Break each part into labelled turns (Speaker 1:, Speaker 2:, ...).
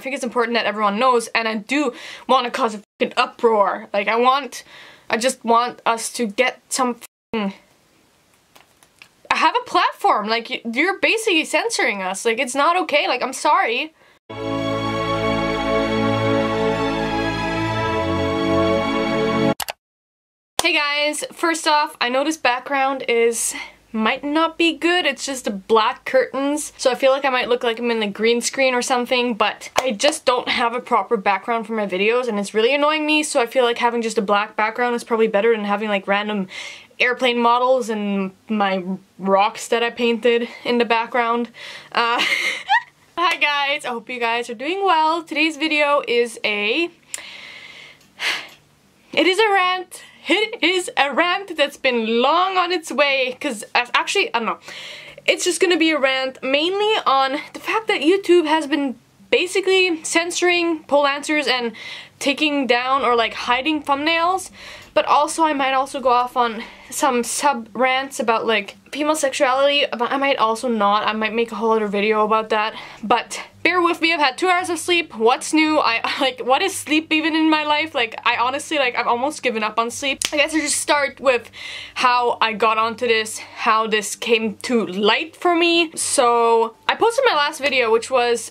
Speaker 1: I think it's important that everyone knows, and I do want to cause a fucking uproar. Like, I just want us to get some fucking... I have a platform, like, you're basically censoring us. Like, it's not okay, like, I'm sorry. Hey guys, first off, I know this background might not be good. It's just the black curtains, so I feel like I might look like I'm in the green screen or something, but I just don't have a proper background for my videos and it's really annoying me, so I feel like having just a black background is probably better than having like random airplane models and my rocks that I painted in the background. Hi guys, I hope you guys are doing well. Today's video is It is a rant. It is a rant that's been long on its way, because actually, I don't know. It's just gonna be a rant mainly on the fact that YouTube has been basically censoring poll answers and taking down or like hiding thumbnails, but also I might also go off on some sub-rants about like female sexuality, but I might also not. I might make a whole other video about that, but bear with me. I've had 2 hours of sleep. What's new? Like, what is sleep even in my life? Like, I honestly, like, I've almost given up on sleep. I guess I just start with how I got onto this, how this came to light for me. So, I posted my last video, which was,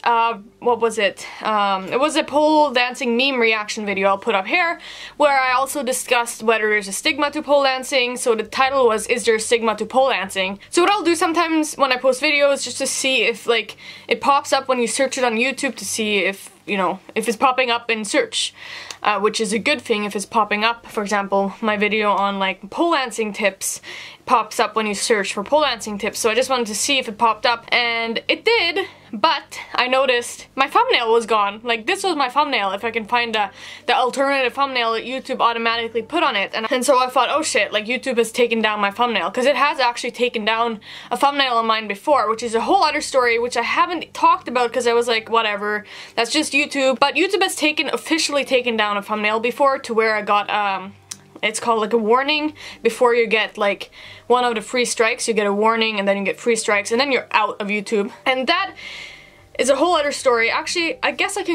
Speaker 1: what was it? It was a pole dancing meme reaction video I'll put up here, where I also discussed whether there's a stigma to pole dancing. So the title was, is there a stigma to pole dancing? So what I'll do sometimes when I post videos, just to see if, like, it pops up when you search it on YouTube, to see if, you know, if it's popping up in search, which is a good thing if it's popping up. For example, my video on like pole dancing tips pops up when you search for pole dancing tips, so I just wanted to see if it popped up, and it did, but I noticed my thumbnail was gone. Like, this was my thumbnail, if I can find the alternative thumbnail that YouTube automatically put on it, and so I thought, oh shit, like YouTube has taken down my thumbnail, because it has actually taken down a thumbnail of mine before, which is a whole other story, which I haven't talked about because I was like, whatever, that's just YouTube. But YouTube has officially taken down a thumbnail before, to where I got it's called like a warning. Before you get like one of the 3 strikes, you get a warning, and then you get 3 strikes, and then you're out of YouTube. And that is a whole other story. Actually, I guess I'll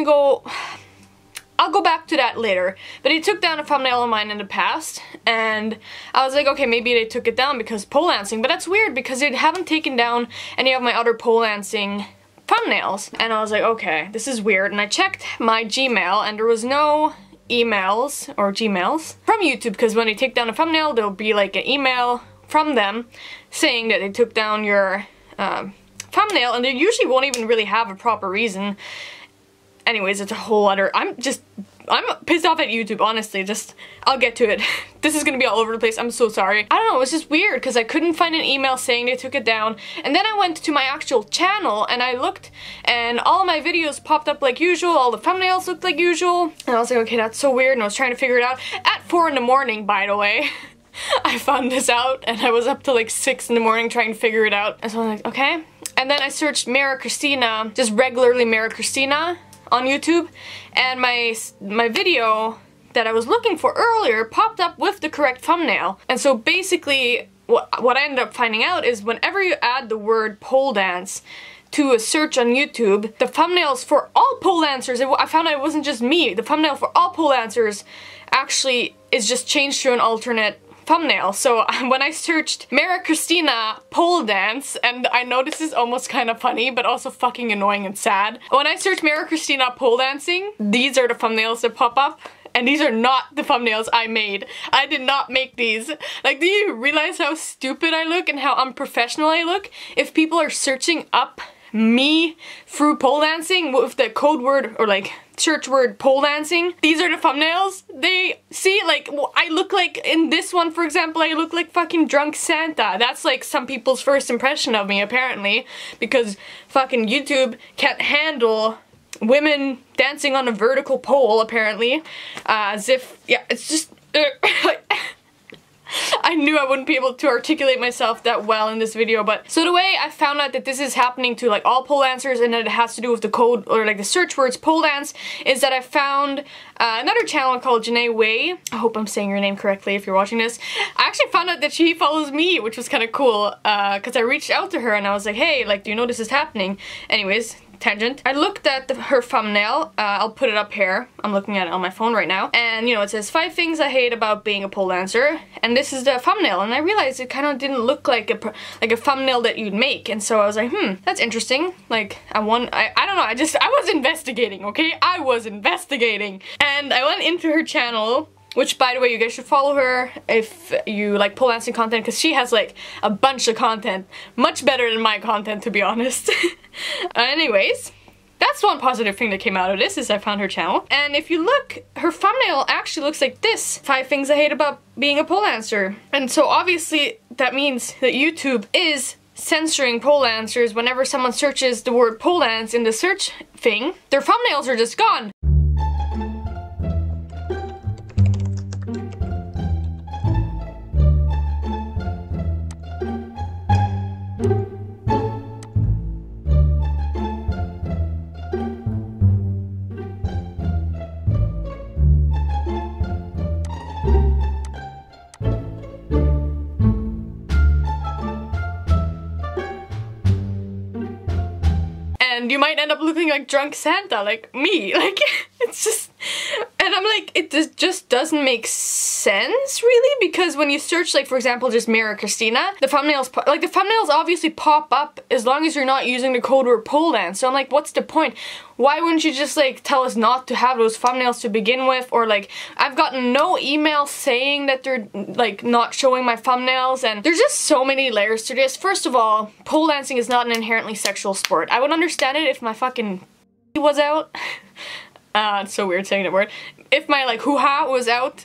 Speaker 1: go back to that later. But he took down a thumbnail of mine in the past, and I was like, okay, maybe they took it down because pole dancing, but that's weird because they haven't taken down any of my other pole dancing thumbnails. And I was like, okay, this is weird, and I checked my Gmail, and there was no emails or Gmails from YouTube, because when they take down a thumbnail, there'll be like an email from them saying that they took down your thumbnail, and they usually won't even really have a proper reason. Anyways, it's a whole other... I'm pissed off at YouTube, honestly. I'll get to it. This is gonna be all over the place. I'm so sorry. I don't know, it was just weird because I couldn't find an email saying they took it down. And then I went to my actual channel and I looked, and all my videos popped up like usual. All the thumbnails looked like usual. And I was like, okay, that's so weird. And I was trying to figure it out. At 4 in the morning, by the way. I found this out, and I was up till like 6 in the morning trying to figure it out. And so I was like, okay. And then I searched Mara Christina, just regularly Mara Christina, on YouTube, and my video that I was looking for earlier popped up with the correct thumbnail. And so basically what I ended up finding out is whenever you add the word pole dance to a search on YouTube, the thumbnails for all pole dancers, I found out it wasn't just me, the thumbnail for all pole dancers actually is just changed to an alternate thumbnail. So when I searched Mara Christina pole dance, and I know this is almost kind of funny but also fucking annoying and sad, when I searched Mara Christina pole dancing, these are the thumbnails that pop up, and these are not the thumbnails I made. I did not make these. Like, do you realize how stupid I look and how unprofessional I look if people are searching up me through pole dancing with the code word or like search word pole dancing? These are the thumbnails. They see, like, I look like, in this one for example, I look like fucking drunk Santa. That's like some people's first impression of me, apparently, because fucking YouTube can't handle women dancing on a vertical pole, apparently. As if, yeah, it's just I knew I wouldn't be able to articulate myself that well in this video, but so the way I found out that this is happening to like all pole dancers and that it has to do with the code or like the search words pole dance is that I found another channel called Janae Way. I hope I'm saying your name correctly if you're watching this. I actually found out that she follows me, which was kind of cool, because I reached out to her and I was like, hey, like, do you know this is happening? Anyways, tangent. I looked at her thumbnail. I'll put it up here. I'm looking at it on my phone right now. And, you know, it says 5 things I hate about being a pole dancer. And this is the thumbnail. And I realized it kind of didn't look like a thumbnail that you'd make. And so I was like, that's interesting. Like, I don't know. I was investigating, okay? I was investigating. And I went into her channel, which, by the way, you guys should follow her if you like pole dancing content, because she has like a bunch of content. Much better than my content, to be honest. Anyways, that's one positive thing that came out of this, is I found her channel. And if you look, her thumbnail actually looks like this. 5 things I hate about being a pole dancer. And so obviously that means that YouTube is censoring pole dancers. Whenever someone searches the word pole dance in the search thing, their thumbnails are just gone. And you might end up looking like drunk Santa, like me. Like, it's just... And I'm like, it just doesn't make sense, really, because when you search, like, for example, just Mira Christina, the thumbnails obviously pop up as long as you're not using the code word pole dance. So I'm like, what's the point? Why wouldn't you just, like, tell us not to have those thumbnails to begin with? Or, like, I've gotten no email saying that they're, like, not showing my thumbnails, and there's just so many layers to this. First of all, pole dancing is not an inherently sexual sport. I would understand it if my fucking was out. It's so weird saying that word. If my, like, hoo-ha was out,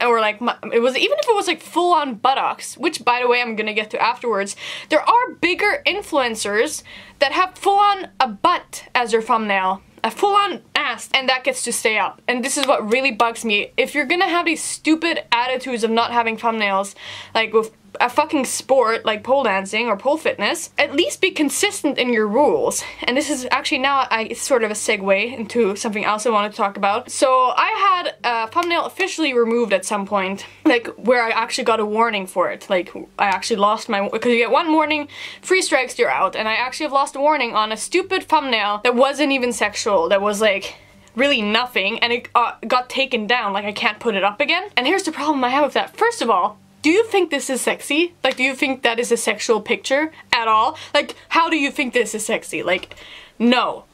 Speaker 1: or like, even if it was like full-on buttocks, which, by the way, I'm gonna get to afterwards, there are bigger influencers that have full-on a butt as their thumbnail, a full-on ass, and that gets to stay up. And this is what really bugs me. If you're gonna have these stupid attitudes of not having thumbnails, like with a fucking sport like pole dancing or pole fitness, at least be consistent in your rules. And this is actually now it's sort of a segue into something else I want to talk about. So I had a thumbnail officially removed at some point, like where I actually got a warning for it. Like, I actually lost my, because you get 1 warning, 3 strikes, you're out. And I actually have lost a warning on a stupid thumbnail that wasn't even sexual, that was like really nothing, and it got taken down. Like, I can't put it up again. And here's the problem I have with that. First of all, do you think this is sexy? Like, do you think that is a sexual picture at all? Like, how do you think this is sexy? Like, no.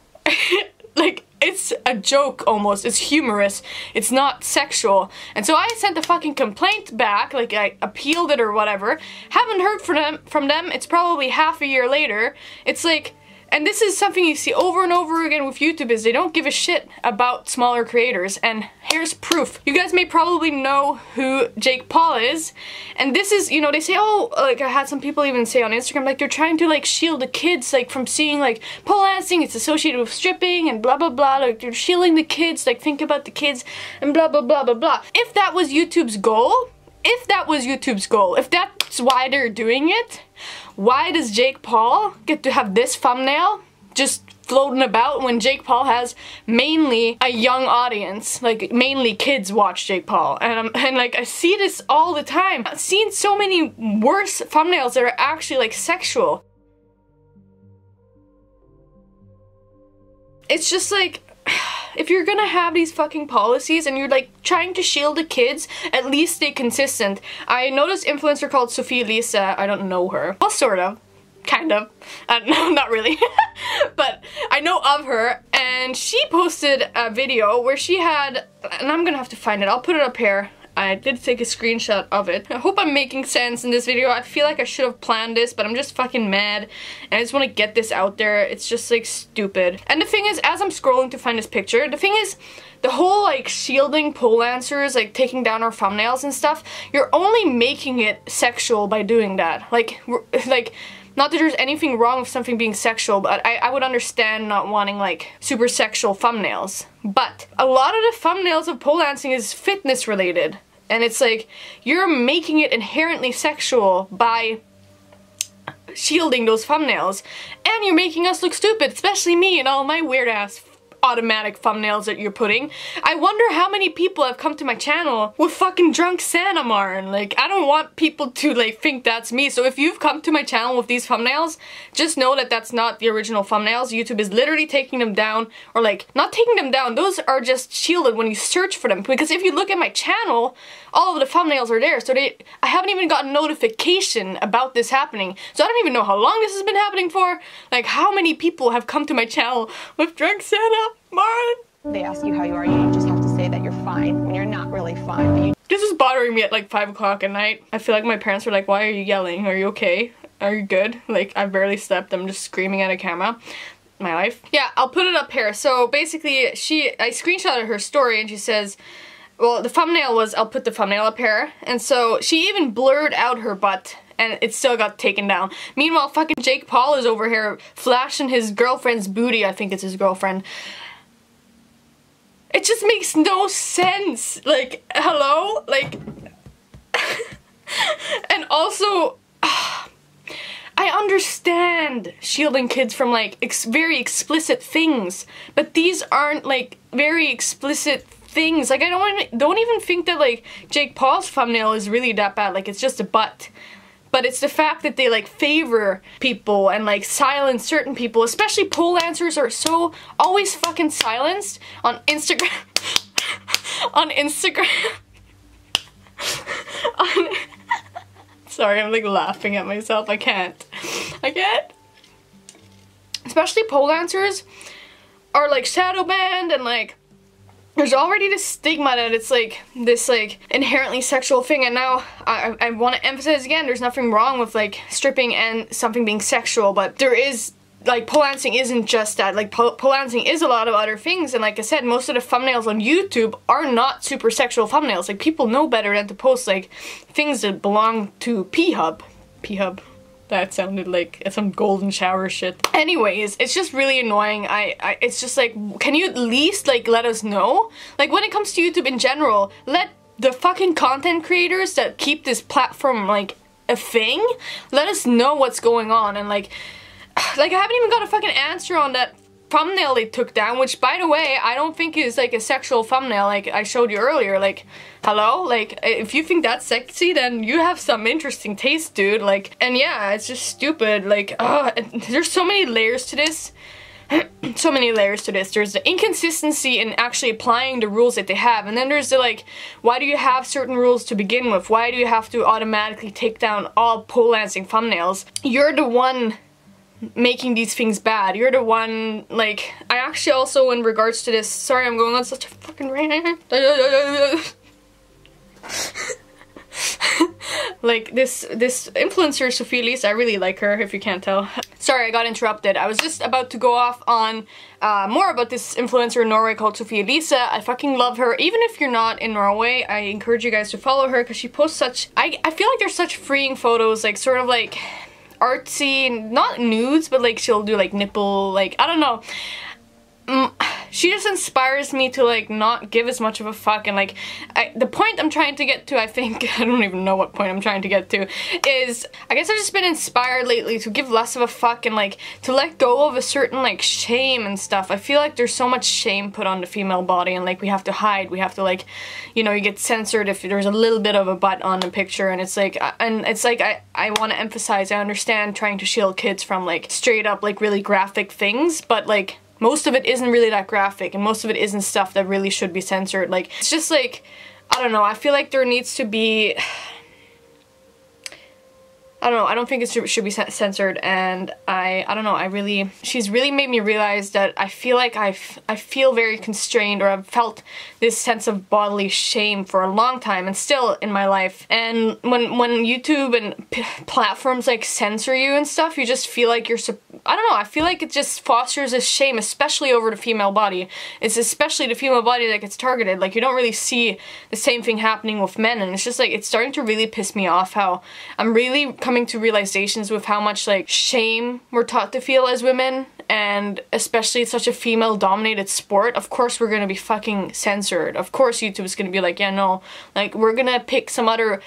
Speaker 1: Like, it's a joke almost. It's humorous. It's not sexual. And so I sent a fucking complaint back, like I appealed it or whatever. Haven't heard from them. It's probably half a year later. It's like, and this is something you see over and over again with YouTube, is they don't give a shit about smaller creators. And here's proof. You guys may probably know who Jake Paul is. And this is, you know, they say, oh, like I had some people even say on Instagram, like they're trying to like shield the kids like from seeing like pole dancing, it's associated with stripping and blah blah blah, like they're shielding the kids, like think about the kids and blah blah blah blah blah. If that was YouTube's goal, if that's why they're doing it, why does Jake Paul get to have this thumbnail just floating about when Jake Paul has mainly a young audience? Like, mainly kids watch Jake Paul. And like, I see this all the time. I've seen so many worse thumbnails that are actually like sexual. It's just like, if you're gonna have these fucking policies and you're like trying to shield the kids, at least stay consistent. I noticed an influencer called Sophie Lisa. I don't know her. Well, sort of. Kind of. No, not really. But I know of her, and she posted a video where she had, and I'm gonna have to find it. I'll put it up here. I did take a screenshot of it. I hope I'm making sense in this video. I feel like I should have planned this, but I'm just fucking mad. And I just want to get this out there. It's just like stupid. And the thing is, as I'm scrolling to find this picture, the thing is, the whole like shielding pole dancers, like taking down our thumbnails and stuff, you're only making it sexual by doing that. Like, not that there's anything wrong with something being sexual, but I would understand not wanting like super sexual thumbnails. But a lot of the thumbnails of pole dancing is fitness related. And it's like, you're making it inherently sexual by shielding those thumbnails. And you're making us look stupid, especially me and all my weird ass automatic thumbnails that you're putting. I wonder how many people have come to my channel with fucking drunk Santa Martin. Like, I don't want people to like think that's me. So if you've come to my channel with these thumbnails, just know that that's not the original thumbnails. YouTube is literally taking them down, or like, not taking them down, those are just shielded when you search for them. Because if you look at my channel, all of the thumbnails are there. So I haven't even gotten notification about this happening. So I don't even know how long this has been happening for. Like, how many people have come to my channel with drunk Santa Martin?
Speaker 2: They ask you how you are, you just have to say that you're fine when you're not really fine. But
Speaker 1: this is bothering me at like 5 o'clock at night. I feel like my parents were like, why are you yelling? Are you okay? Are you good? Like, I barely slept. I'm just screaming at a camera. My life. Yeah, I'll put it up here. So basically, I screenshotted her story and she says, well, the thumbnail was, I'll put the thumbnail up here. And so she even blurred out her butt and it still got taken down. Meanwhile, fucking Jake Paul is over here flashing his girlfriend's booty. I think it's his girlfriend. It just makes no sense. Like, hello? Like, and also, I understand shielding kids from like very explicit things, but these aren't like very explicit things. Like, I don't even think that like Jake Paul's thumbnail is really that bad. Like, it's just a butt. But it's the fact that they like favor people and like silence certain people, especially pole answers are so always fucking silenced on Instagram. On Instagram. Sorry, I'm like laughing at myself. I can't. Especially pole answers are like shadow banned, and like there's already this stigma that it's like this like inherently sexual thing, and now I want to emphasize again, there's nothing wrong with like stripping and something being sexual, but there is like pole dancing isn't just that. Like pole dancing is a lot of other things, and like I said, most of the thumbnails on YouTube are not super sexual thumbnails. Like, people know better than to post like things that belong to P-Hub. P-Hub. That sounded like some golden shower shit. Anyways, it's just really annoying. It's just like, can you at least like let us know? Like, when it comes to YouTube in general, let the fucking content creators that keep this platform like a thing, let us know what's going on. And like I haven't even got a fucking answer on that thumbnail they took down, which, by the way, I don't think is like a sexual thumbnail like I showed you earlier. Like, hello? Like, if you think that's sexy, then you have some interesting taste, dude. Like, and yeah, it's just stupid. Like, there's so many layers to this. So many layers to this. There's the inconsistency in actually applying the rules that they have, and then there's the like, why do you have certain rules to begin with? Why do you have to automatically take down all pole dancing thumbnails? You're the one making these things bad. You're the one, like, I actually also, in regards to this, sorry I'm going on such a fucking rant. Like, this influencer, Sophia Lisa, I really like her, if you can't tell. Sorry, I got interrupted. I was just about to go off on more about this influencer in Norway called Sophia Lisa. I fucking love her. Even if you're not in Norway, I encourage you guys to follow her, because she posts such, I feel like there's such freeing photos, like, sort of like artsy, not nudes, but like she'll do like nipple, like, I don't know. She just inspires me to like not give as much of a fuck, and like the point I'm trying to get to, I think, I don't even know what point I'm trying to get to, is I guess I've just been inspired lately to give less of a fuck and like to let go of a certain like shame and stuff. I feel like there's so much shame put on the female body, and like we have to hide, we have to like, you know, you get censored if there's a little bit of a butt on a picture, and it's like I want to emphasize, I understand trying to shield kids from like straight up like really graphic things, but like most of it isn't really that graphic, and most of it isn't stuff that really should be censored. Like, it's just like, I don't know, I feel like there needs to be, I don't know, I don't think it should be censored, and I don't know, she's really made me realize that I feel like I feel very constrained, or I've felt this sense of bodily shame for a long time, and still in my life. And when YouTube and platforms like censor you and stuff, you just feel like you're, I don't know, I feel like it just fosters this shame, especially over the female body. It's especially the female body that gets targeted. Like, you don't really see the same thing happening with men, and it's just like, it's starting to really piss me off how I'm really coming to realizations with how much like shame we're taught to feel as women, and especially it's such a female dominated sport. Of course we're gonna be fucking censored. Of course YouTube is gonna be like, yeah, no, like, we're gonna pick some other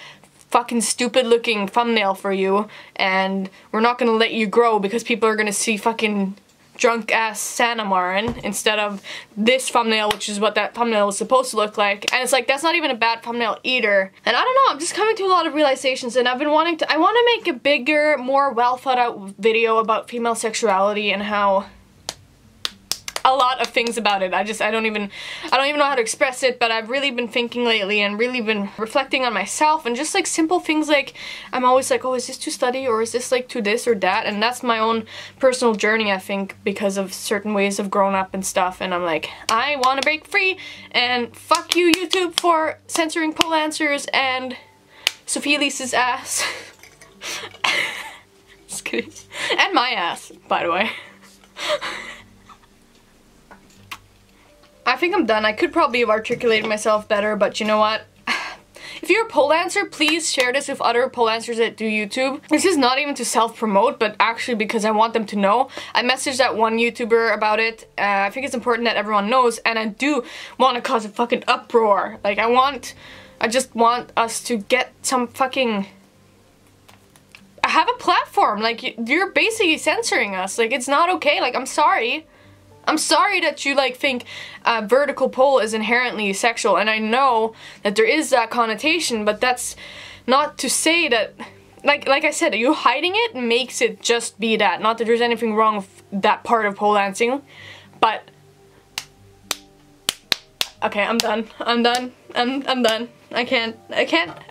Speaker 1: fucking stupid looking thumbnail for you, and we're not gonna let you grow because people are gonna see fucking drunk ass Santa Marin instead of this thumbnail, which is what that thumbnail was supposed to look like. And it's like, that's not even a bad thumbnail either. And I don't know, I'm just coming to a lot of realizations, and I've been wanting to, I want to make a bigger, more well thought out video about female sexuality and how a lot of things about it. I don't even know how to express it, but I've really been thinking lately and really been reflecting on myself, and just like simple things like, I'm always like, oh, is this too slutty, or is this like too this or that? And that's my own personal journey, I think, because of certain ways of growing up and stuff, and I'm like, I want to break free, and fuck you YouTube for censoring pole answers and Sophia Elise's ass. Just kidding. And my ass, by the way. I think I'm done. I could probably have articulated myself better, but you know what? If you're a pole dancer, please share this with other pole dancers that do YouTube. This is not even to self-promote, but actually because I want them to know. I messaged that one YouTuber about it. I think it's important that everyone knows, and I do want to cause a fucking uproar. Like, I just want us to get some fucking... have a platform. Like, you're basically censoring us. Like, it's not okay. Like, I'm sorry. I'm sorry that you like think vertical pole is inherently sexual, and I know that there is that connotation, but that's not to say that, like I said, you hiding it makes it just be that. Not that there's anything wrong with that part of pole dancing, but okay, I'm done. I'm done. I'm done. I can't.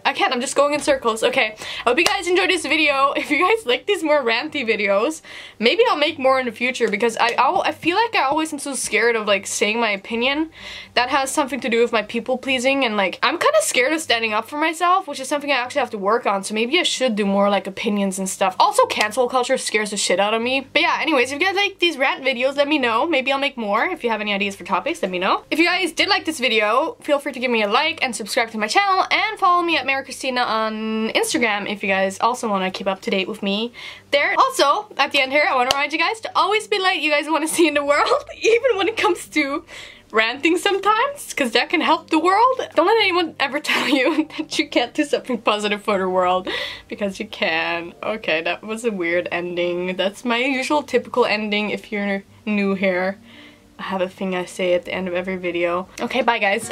Speaker 1: I'm just going in circles. Okay, I hope you guys enjoyed this video. If you guys like these more ranty videos, maybe I'll make more in the future, because I feel like I always am so scared of like saying my opinion. That has something to do with my people pleasing, and like I'm kind of scared of standing up for myself, which is something I actually have to work on. So maybe I should do more like opinions and stuff. Also, cancel culture scares the shit out of me. But yeah, anyways, if you guys like these rant videos, let me know. Maybe I'll make more. If you have any ideas for topics, let me know. If you guys did like this video, feel free to give me a like and subscribe to my channel, and follow me at Mary Christina on Instagram if you guys also want to keep up to date with me there. Also, at the end here, I want to remind you guys to always be light you guys want to see in the world, even when it comes to ranting sometimes, because that can help the world. Don't let anyone ever tell you that you can't do something positive for the world, because you can. Okay, that was a weird ending. That's my usual typical ending if you're new here. I have a thing I say at the end of every video. Okay, bye guys.